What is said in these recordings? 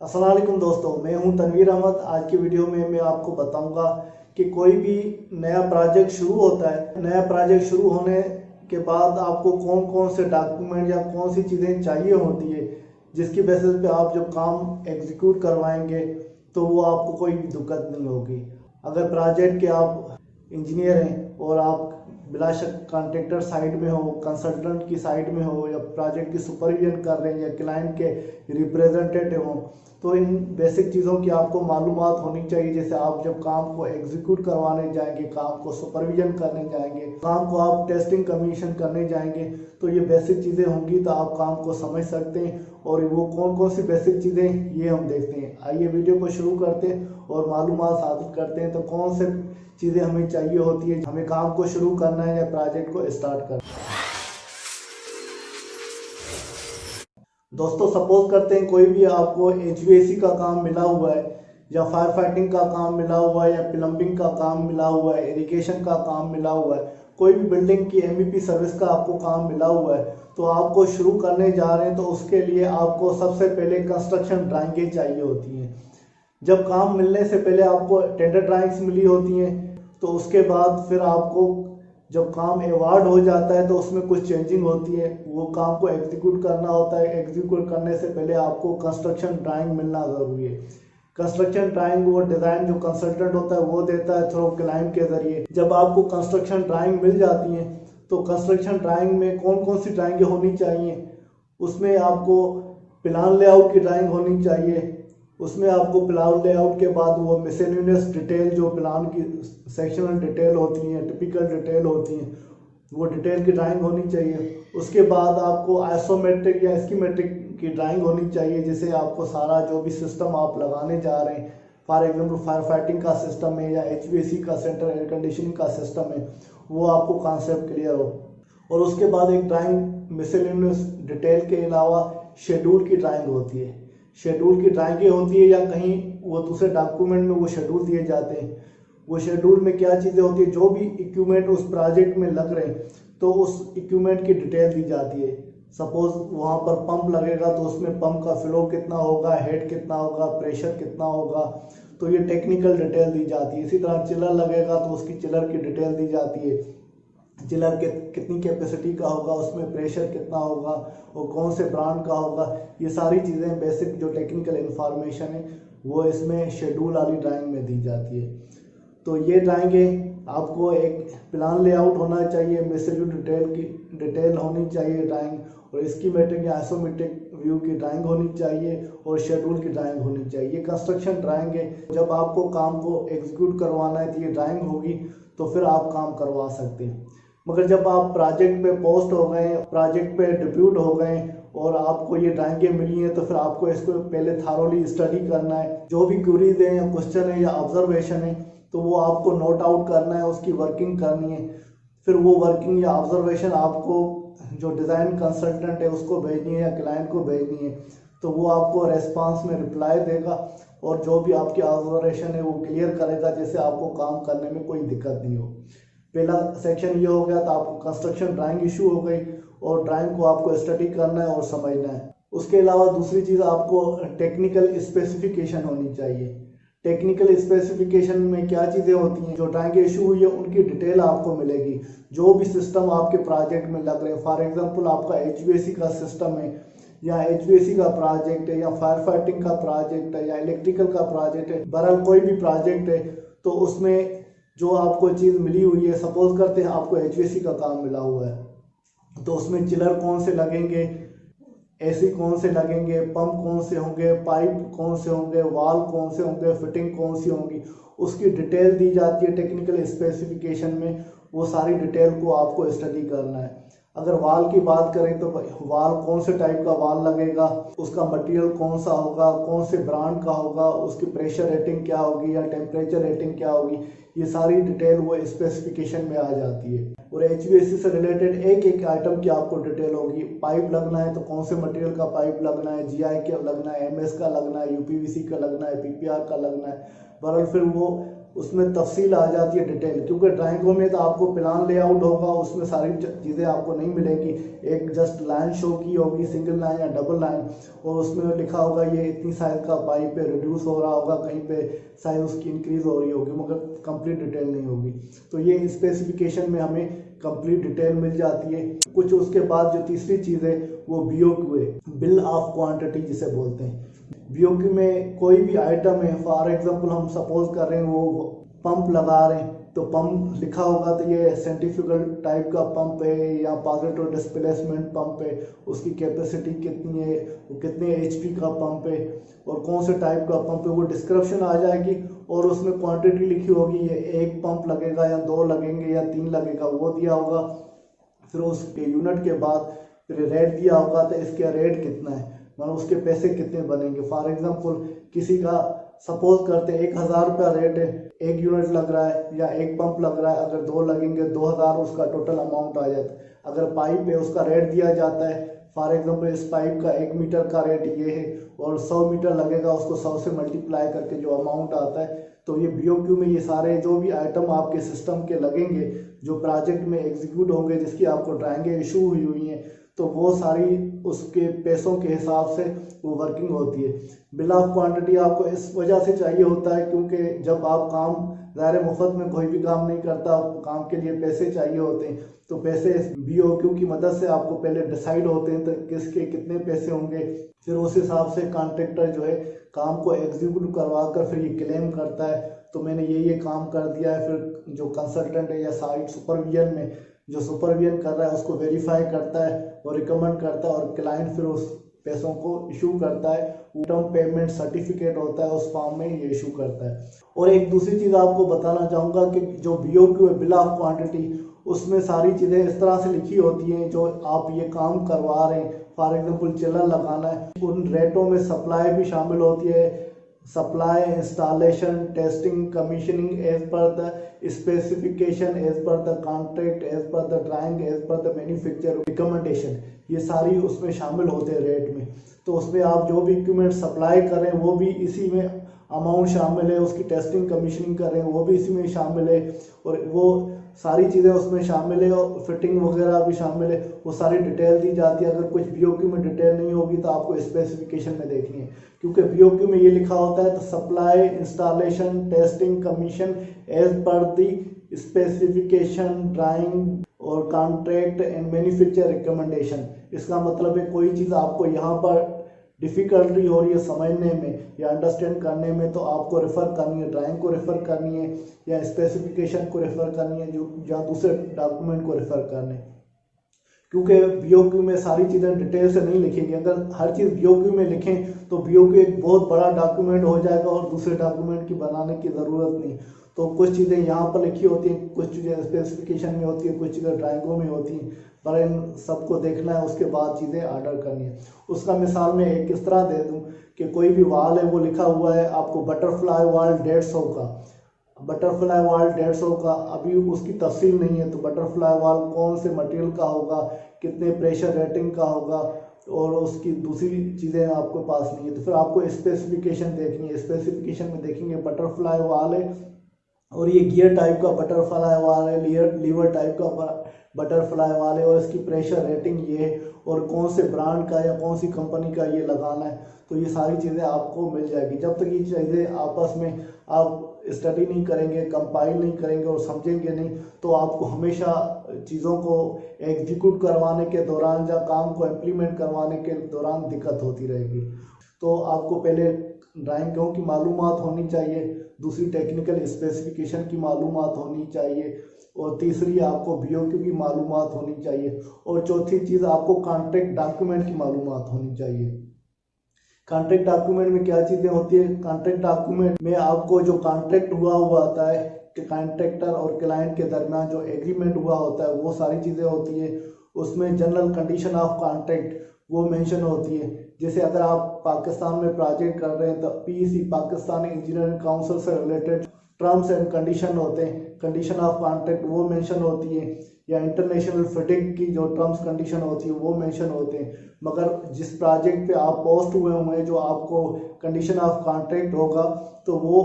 अस्सलाम वालेकुम दोस्तों, मैं हूं तनवीर अहमद। आज की वीडियो में मैं आपको बताऊंगा कि कोई भी नया प्रोजेक्ट शुरू होता है। नया प्रोजेक्ट शुरू होने के बाद आपको कौन कौन से डॉक्यूमेंट या कौन सी चीज़ें चाहिए होती है, जिसकी बेसिस पे आप जब काम एग्जीक्यूट करवाएंगे तो वो आपको कोई दिक्कत नहीं होगी। अगर प्रोजेक्ट के आप इंजीनियर हैं और आप बिलाशक कॉन्ट्रेक्टर साइड में हो, कंसल्टेंट की साइड में हो, या प्रोजेक्ट की सुपरविजन कर रहे हैं, या क्लाइंट के रिप्रेजेंटेटिव हो, तो इन बेसिक चीज़ों की आपको मालूमात होनी चाहिए। जैसे आप जब काम को एग्जीक्यूट करवाने जाएंगे, काम को सुपरविजन करने जाएंगे, काम को आप टेस्टिंग कमीशन करने जाएंगे, तो ये बेसिक चीज़ें होंगी तो आप काम को समझ सकते हैं। और वो कौन कौन सी बेसिक चीज़ें ये हम देखते हैं। आइए वीडियो को शुरू करते हैं और मालूमात हासिल करते हैं। तो कौन से चीज़ें हमें चाहिए होती है, हमें काम को शुरू करना है या प्रोजेक्ट को स्टार्ट करना है। दोस्तों, सपोज करते हैं कोई भी आपको एचवीएसी का काम मिला हुआ है, या फायर फाइटिंग का काम मिला हुआ है, या प्लम्बिंग का काम मिला हुआ है, इरिगेशन का काम मिला हुआ है, कोई भी बिल्डिंग की एमईपी सर्विस का आपको काम मिला हुआ है, तो आपको शुरू करने जा रहे हैं तो उसके लिए आपको सबसे पहले कंस्ट्रक्शन ड्राइंगें चाहिए होती हैं। जब काम मिलने से पहले आपको टेंडर ड्राइंग्स मिली होती हैं, तो उसके बाद फिर आपको जब काम अवार्ड हो जाता है तो उसमें कुछ चेंजिंग होती है, वो काम को एग्जीक्यूट करना होता है। एग्जीक्यूट करने से पहले आपको कंस्ट्रक्शन ड्राइंग मिलना ज़रूरी है। कंस्ट्रक्शन ड्राइंग वो डिज़ाइन जो कंसल्टेंट होता है वो देता है थ्रू क्लाइंट के ज़रिए। जब आपको कंस्ट्रक्शन ड्राइंग मिल जाती है तो कंस्ट्रक्शन ड्राइंग में कौन कौन सी ड्राइंगें होनी चाहिए, उसमें आपको प्लान लेआउट की ड्राइंग होनी चाहिए। उसमें आपको प्लान लेआउट के बाद वो मिसलेनियस डिटेल जो प्लान की सेक्शनल डिटेल होती हैं, टिपिकल डिटेल होती हैं, वो डिटेल की ड्राइंग होनी चाहिए। उसके बाद आपको आइसोमेट्रिक या स्कीमेट्रिक की ड्राइंग होनी चाहिए, जिसे आपको सारा जो भी सिस्टम आप लगाने जा रहे हैं, फॉर एग्जांपल फायर फाइटिंग का सिस्टम है या एचवीएसी का सेंट्रल एयर कंडीशनिंग का सिस्टम है, वो आपको कॉन्सेप्ट क्लियर हो। और उसके बाद एक ड्राइंग मिसलेनियस डिटेल के अलावा शेड्यूल की ड्राइंग होती है। शेड्यूल की ड्राइंगें होती है, या कहीं वो दूसरे डॉक्यूमेंट में वो शेड्यूल दिए जाते हैं। वो शेड्यूल में क्या चीज़ें होती है, जो भी इक्विपमेंट उस प्रोजेक्ट में लग रहे हैं तो उस इक्विपमेंट की डिटेल दी जाती है। सपोज वहाँ पर पंप लगेगा तो उसमें पंप का फ्लो कितना होगा, हेड कितना होगा, प्रेशर कितना होगा, तो ये टेक्निकल डिटेल दी जाती है। इसी तरह चिलर लगेगा तो उसकी चिलर की डिटेल दी जाती है। चिलर के कितनी कैपेसिटी का होगा, उसमें प्रेशर कितना होगा, और कौन से ब्रांड का होगा, ये सारी चीज़ें बेसिक जो टेक्निकल इंफॉर्मेशन है वो इसमें शेड्यूल वाली ड्राइंग में दी जाती है। तो ये ड्राइंगें आपको एक प्लान लेआउट होना चाहिए, मिसल्यू डिटेल की डिटेल होनी चाहिए ड्राइंग, और स्कीमेटिक या आइसोमेट्रिक व्यू की ड्राइंग होनी चाहिए, और शेड्यूल की ड्राइंग होनी चाहिए। ये कंस्ट्रक्शन ड्राइंग है। जब आपको काम को एग्जीक्यूट करवाना है तो ये ड्राइंग होगी, तो फिर आप काम करवा सकते हैं। मगर जब आप प्रोजेक्ट पे पोस्ट हो गए, प्रोजेक्ट पे डिप्यूट हो गए और आपको ये ड्राइंगें मिली हैं, तो फिर आपको इसको पहले थारोली स्टडी करना है। जो भी क्वेरीज हैं या क्वेश्चन है या ऑब्जर्वेशन है, तो वो आपको नोट आउट करना है, उसकी वर्किंग करनी है। फिर वो वर्किंग या ऑब्जर्वेशन आपको जो डिज़ाइन कंसल्टेंट है उसको भेजनी है या क्लाइंट को भेजनी है, तो वो आपको रेस्पॉन्स में रिप्लाई देगा, और जो भी आपकी ऑब्जर्वेशन है वो क्लियर करेगा, जिससे आपको काम करने में कोई दिक्कत नहीं हो। पहला सेक्शन ये हो गया, तो आपको कंस्ट्रक्शन ड्राइंग इशू हो गई, और ड्राइंग को आपको स्टडी करना है और समझना है। उसके अलावा दूसरी चीज़, आपको टेक्निकल स्पेसिफिकेशन होनी चाहिए। टेक्निकल स्पेसिफिकेशन में क्या चीज़ें होती हैं, जो ड्राइंग इशू हुई है उनकी डिटेल आपको मिलेगी। जो भी सिस्टम आपके प्रोजेक्ट में लग रहे हैं, फॉर एग्जांपल आपका एचवीएसी का सिस्टम है, या एचवीएसी का प्रोजेक्ट है, या फायर फाइटिंग का प्रोजेक्ट है, या इलेक्ट्रिकल का प्रोजेक्ट है, बहरहाल कोई भी प्रोजेक्ट है, तो उसमें जो आपको चीज़ मिली हुई है, सपोज करते हैं आपको एचवीएसी का काम मिला हुआ है, तो उसमें चिलर कौन से लगेंगे, एसी कौन से लगेंगे, पंप कौन से होंगे, पाइप कौन से होंगे, वाल कौन से होंगे, फिटिंग कौन सी होंगी, उसकी डिटेल दी जाती है टेक्निकल स्पेसिफिकेशन में। वो सारी डिटेल को आपको स्टडी करना है। अगर वाल की बात करें तो वाल कौन से टाइप का वाल लगेगा, उसका मटेरियल कौन सा होगा, कौन से ब्रांड का होगा, उसकी प्रेशर रेटिंग क्या होगी या टेम्परेचर रेटिंग क्या होगी, ये सारी डिटेल वो स्पेसिफिकेशन में आ जाती है। और एचवीएसी से रिलेटेड एक एक आइटम की आपको डिटेल होगी। पाइप लगना है तो कौन से मटेरियल का पाइप लगना है, जीआई का लगना है, एमएस का लगना है, यूपीवीसी का लगना है, पीपीआर का लगना है। बहरहाल फिर वो उसमें तफसील आ जाती है, डिटेल। क्योंकि ड्राइंगों में तो आपको प्लान लेआउट होगा, उसमें सारी चीज़ें आपको नहीं मिलेगी। एक जस्ट लाइन शो की होगी, सिंगल लाइन या डबल लाइन, और उसमें लिखा होगा ये इतनी साइज़ का पाइप पे रिड्यूस हो रहा होगा, कहीं पे साइज़ उसकी इंक्रीज़ हो रही होगी, मगर कंप्लीट डिटेल नहीं होगी। तो ये स्पेसिफिकेशन में हमें कंप्लीट डिटेल मिल जाती है। कुछ उसके बाद जो तीसरी चीज़ है वो BOQ है, बिल ऑफ क्वांटिटी जिसे बोलते हैं। BOQ में कोई भी आइटम है, फॉर एग्जांपल हम सपोज कर रहे हैं वो पंप लगा रहे हैं, तो पंप लिखा होगा तो ये सेंट्रीफ्यूगल टाइप का पंप है या पॉजिटिव डिस्प्लेसमेंट पंप है, उसकी कैपेसिटी कितनी है, वो कितने HP का पंप है और कौन से टाइप का पंप है, वो डिस्क्रिप्शन आ जाएगी। और उसमें क्वांटिटी लिखी होगी, ये 1 पंप लगेगा या 2 लगेंगे या 3 लगेगा, वो दिया होगा। फिर उसके यूनिट के बाद फिर रेट दिया होगा, तो इसका रेट कितना है, मतलब उसके पैसे कितने बनेंगे। फॉर एग्जांपल किसी का सपोज करते 1000 रुपया रेट है, 1 यूनिट लग रहा है या 1 पंप लग रहा है, अगर 2 लगेंगे 2000 उसका टोटल अमाउंट आ जाता है। अगर पाइप है उसका रेट दिया जाता है, फॉर एग्जांपल इस पाइप का 1 मीटर का रेट ये है और 100 मीटर लगेगा, उसको 100 से मल्टीप्लाई करके जो अमाउंट आता है। तो ये BOQ में ये सारे जो भी आइटम आपके सिस्टम के लगेंगे, जो प्रोजेक्ट में एग्जीक्यूट होंगे, जिसकी आपको ड्राइंगें इशू हुई हैं, तो वो सारी उसके पैसों के हिसाब से वो वर्किंग होती है। बिल ऑफ क्वांटिटी आपको इस वजह से चाहिए होता है क्योंकि जब आप काम, ज़ाहिर मुफ्त में कोई भी काम नहीं करता, काम के लिए पैसे चाहिए होते हैं, तो पैसे BOQ की मदद से आपको पहले डिसाइड होते हैं तो किसके कितने पैसे होंगे। फिर उस हिसाब से कॉन्ट्रैक्टर जो है काम को एग्जीक्यूट करवा कर फिर ये क्लेम करता है, तो मैंने ये काम कर दिया है। फिर जो कंसल्टेंट है या साइट सुपरविजन में जो सुपरविजन कर रहा है उसको वेरीफाई करता है और रिकमेंड करता है, और क्लाइंट फिर उस पैसों को इशू करता है। टर्म पेमेंट सर्टिफिकेट होता है, उस फॉर्म में ये इशू करता है। और एक दूसरी चीज़ आपको बताना चाहूँगा कि जो BOQ है, बिल ऑफ क्वांटिटी, उसमें सारी चीज़ें इस तरह से लिखी होती हैं जो आप ये काम करवा रहे हैं। फॉर एग्जांपल चिल्लर लगाना है, उन रेटों में सप्लाई भी शामिल होती है, supply, installation, testing, commissioning as per the specification, as per the contract, as per the drawing, as per the manufacturer recommendation, ये सारी उसमें शामिल होते हैं रेट में। तो उसमें आप जो भी इक्विपमेंट सप्लाई कर रहे हैं वो भी इसी में अमाउंट शामिल है, उसकी टेस्टिंग कमीशनिंग कर रहे हैं वो भी इसी में शामिल है, और वो सारी चीज़ें उसमें शामिल है, और फिटिंग वगैरह भी शामिल है, वो सारी डिटेल दी जाती है। अगर कुछ BOQ में डिटेल नहीं होगी तो आपको स्पेसिफिकेशन में देखनी है, क्योंकि BOQ में ये लिखा होता है तो supply, installation, testing, commission as per the specification, drawing और कॉन्ट्रैक्ट एंड मैन्युफैक्चर रिकमेंडेशन। इसका मतलब है कोई चीज़ आपको यहाँ पर डिफ़िकल्टी हो रही है समझने में या अंडरस्टैंड करने में, तो आपको रेफ़र करनी है, ड्राइंग को रेफ़र करनी है या स्पेसिफिकेशन को रेफ़र करनी है, जो या दूसरे डॉक्यूमेंट को रेफ़र करने। क्योंकि BOQ में सारी चीज़ें डिटेल से नहीं लिखेंगे। अगर हर चीज़ BOQ में लिखें तो BOQ एक बहुत बड़ा डॉक्यूमेंट हो जाएगा और दूसरे डॉक्यूमेंट की बनाने की ज़रूरत नहीं। तो कुछ चीज़ें यहाँ पर लिखी होती हैं, कुछ चीज़ें स्पेसिफिकेशन में होती है, कुछ चीज़ें ड्राइंगों में होती हैं, पर इन सबको देखना है, उसके बाद चीज़ें ऑर्डर करनी है। उसका मिसाल मैं एक किस तरह दे दूँ कि कोई भी वाल है, वो लिखा हुआ है आपको बटरफ्लाई वाल 150 का, बटरफ्लाई वाल 150 का, अभी उसकी तफसील नहीं है, तो बटरफ्लाई वाल कौन से मटेरियल का होगा, कितने प्रेशर रेटिंग का होगा, और उसकी दूसरी चीज़ें आपके पास नहीं है, तो फिर आपको स्पेसिफिकेशन देखनी है। स्पेसिफिकेशन में देखेंगे बटरफ्लाई वाल है और ये गियर टाइप का बटरफ्लाई वाल है, लीवर टाइप का बटरफ्लाई वाल है, और इसकी प्रेशर रेटिंग ये है, और कौन से ब्रांड का या कौन सी कंपनी का ये लगाना है, तो ये सारी चीज़ें आपको मिल जाएगी। जब तक ये चीज़ें आपस में आप स्टडी नहीं करेंगे, कंपाइल नहीं करेंगे और समझेंगे नहीं, तो आपको हमेशा चीज़ों को एग्जीक्यूट करवाने के दौरान या काम को इम्प्लीमेंट करवाने के दौरान दिक्कत होती रहेगी। तो आपको पहले ड्राइंगों की मालूमात होनी चाहिए, दूसरी टेक्निकल स्पेसिफिकेशन की मालूमात होनी चाहिए, और तीसरी आपको BOQ की मालूमात होनी चाहिए, और चौथी चीज़ आपको कॉन्ट्रैक्ट डॉक्यूमेंट की मालूमात होनी चाहिए। कॉन्ट्रैक्ट डॉक्यूमेंट में क्या चीज़ें होती है? कॉन्ट्रैक्ट डॉक्यूमेंट में आपको जो कॉन्ट्रैक्ट हुआ होता है कि कॉन्ट्रैक्टर और क्लाइंट के दरमियान जो एग्रीमेंट हुआ होता है, वो सारी चीज़ें होती है। उसमें जनरल कंडीशन ऑफ कॉन्ट्रैक्ट वो मेंशन होती है। जैसे अगर आप पाकिस्तान में प्रोजेक्ट कर रहे हैं तो PEC पाकिस्तान इंजीनियरिंग काउंसिल से रिलेटेड टर्म्स एंड कंडीशन होते हैं, कंडीशन ऑफ कॉन्ट्रैक्ट वो मेंशन होती है। या इंटरनेशनल फिटिंग की जो टर्म्स कंडीशन होती है वो मेंशन होते हैं। मगर जिस प्रोजेक्ट पे आप पोस्ट हुए हैं जो आपको कंडीशन ऑफ कॉन्ट्रैक्ट होगा तो वो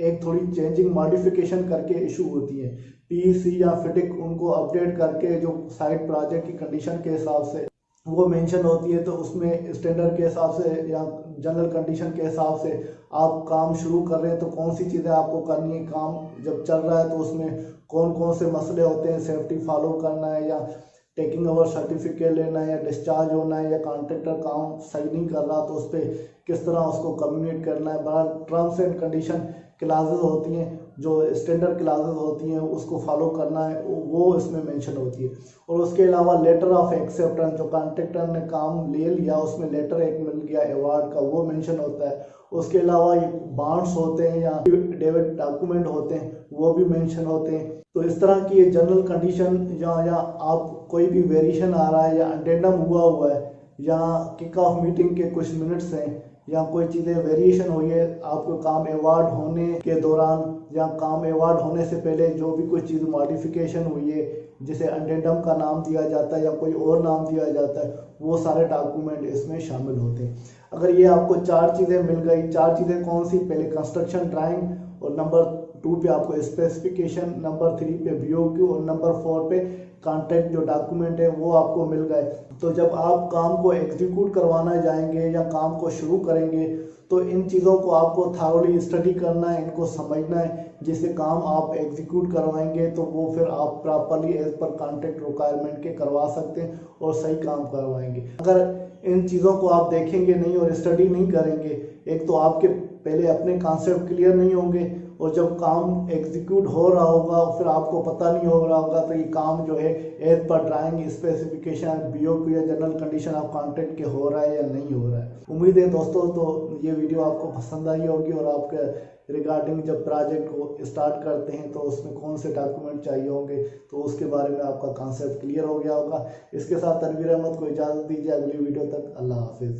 एक थोड़ी चेंजिंग मॉडिफिकेशन करके इशू होती है। पीईसी या फिटिंग उनको अपडेट करके जो साइट प्रोजेक्ट की कंडीशन के हिसाब से वो मेंशन होती है, तो उसमें स्टैंडर्ड के हिसाब से या जनरल कंडीशन के हिसाब से आप काम शुरू कर रहे हैं तो कौन सी चीज़ें आपको करनी है। काम जब चल रहा है तो उसमें कौन कौन से मसले होते हैं, सेफ्टी फॉलो करना है या टेकिंग ओवर सर्टिफिकेट लेना है या डिस्चार्ज होना है या कॉन्ट्रैक्टर काम सही नहीं कर रहा तो उस पर किस तरह उसको कम्युनिकेट करना है। बड़ा टर्म्स एंड कंडीशन क्लासेस होती हैं, जो स्टैंडर्ड क्लासेस होती हैं उसको फॉलो करना है वो इसमें मेंशन होती है। और उसके अलावा लेटर ऑफ एक्सेप्टेंस, जो कॉन्ट्रैक्टर ने काम ले लिया उसमें लेटर एक मिल गया अवार्ड का, वो मेंशन होता है। उसके अलावा ये बॉन्ड्स होते हैं या डेबिट डॉक्यूमेंट होते हैं वो भी मेंशन होते हैं। तो इस तरह की ये जनरल कंडीशन या आप कोई भी वेरिएशन आ रहा है या अटेंडम हुआ है या किक ऑफ मीटिंग के कुछ मिनट्स हैं या कोई चीज़ें वेरिएशन हुई है आपको काम अवार्ड होने के दौरान या काम अवार्ड होने से पहले जो भी कोई चीज़ मॉडिफिकेशन हुई है जिसे अटेंडम का नाम दिया जाता है या कोई और नाम दिया जाता है, वो सारे डॉक्यूमेंट इसमें शामिल होते हैं। अगर ये आपको 4 चीज़ें मिल गई, 4 चीज़ें कौन सी, पहले कंस्ट्रक्शन ड्राइंग और नंबर 2 पे आपको स्पेसिफिकेशन, नंबर 3 पे बीओक्यू और नंबर 4 पे कॉन्ट्रैक्ट जो डॉक्यूमेंट है वो आपको मिल गए। तो जब आप काम को एग्जीक्यूट करवाना जाएंगे या काम को शुरू करेंगे तो इन चीज़ों को आपको थारोली स्टडी करना है, इनको समझना है, जिससे काम आप एग्जीक्यूट करवाएंगे तो वो फिर आप properly as per contract requirement के करवा सकते हैं और सही काम करवाएंगे। अगर इन चीज़ों को आप देखेंगे नहीं और स्टडी नहीं करेंगे, एक तो आपके पहले अपने कॉन्सेप्ट क्लियर नहीं होंगे और जब काम एग्जीक्यूट हो रहा होगा फिर आपको पता नहीं हो रहा होगा तो ये काम जो है as per drawing specification BOQ या जनरल कंडीशन ऑफ कॉन्ट्रैक्ट के हो रहा है या नहीं हो रहा है। उम्मीद है दोस्तों तो ये वीडियो आपको पसंद आई होगी और आपके रिगार्डिंग जब प्रोजेक्ट को स्टार्ट करते हैं तो उसमें कौन से डॉक्यूमेंट चाहिए होंगे तो उसके बारे में आपका कॉन्सेप्ट क्लियर हो गया होगा। इसके साथ तनवीर अहमद को इजाज़त दीजिए, अगली वीडियो तक अल्लाह हाफिज़।